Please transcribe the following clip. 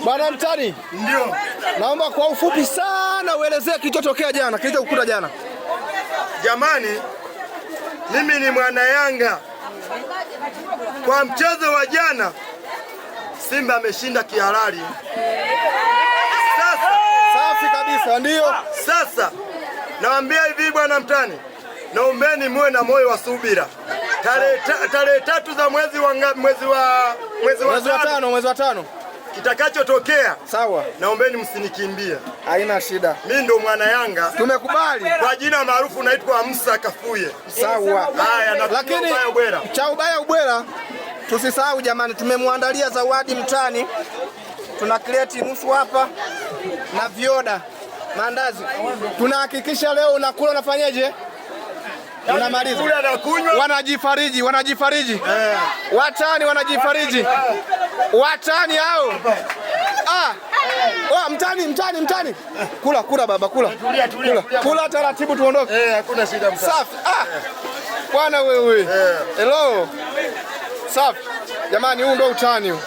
Bwana Mtani, ndio naomba kwa ufupi sana uelezee kilichotokea jana, kilichokukuta jana. Jamani, mimi ni mwana Yanga. Kwa mchezo wa jana Simba ameshinda kihalali. Sasa safi kabisa, ndio. Sasa nawaambia hivi Bwana Mtani, naombeni muwe na moyo wa subira. Tarehe 3 za mwezi wa tano kitakachotokea, sawa, naombeni msinikimbie. Haina shida. Mimi ndo mwana Yanga. Tumekubali. Kwa jina maarufu naitwa Musa Kafuye. Sawa. Haya, lakini cha ubaya ubwela tusisahau jamani, tumemwandalia zawadi Mtani. Tuna kreti nusu hapa na vioda mandazi. Tunahakikisha leo unakula, unafanyaje? Unamaliza. Wanajifariji. Watani wanajifariji. Watani hao. Mtani. Kula baba, kula. Kula taratibu tuondoke. Hakuna shida Mtani. Safi. Bwana wewe. Hello. Safi. Jamani, huu ndo utani huu.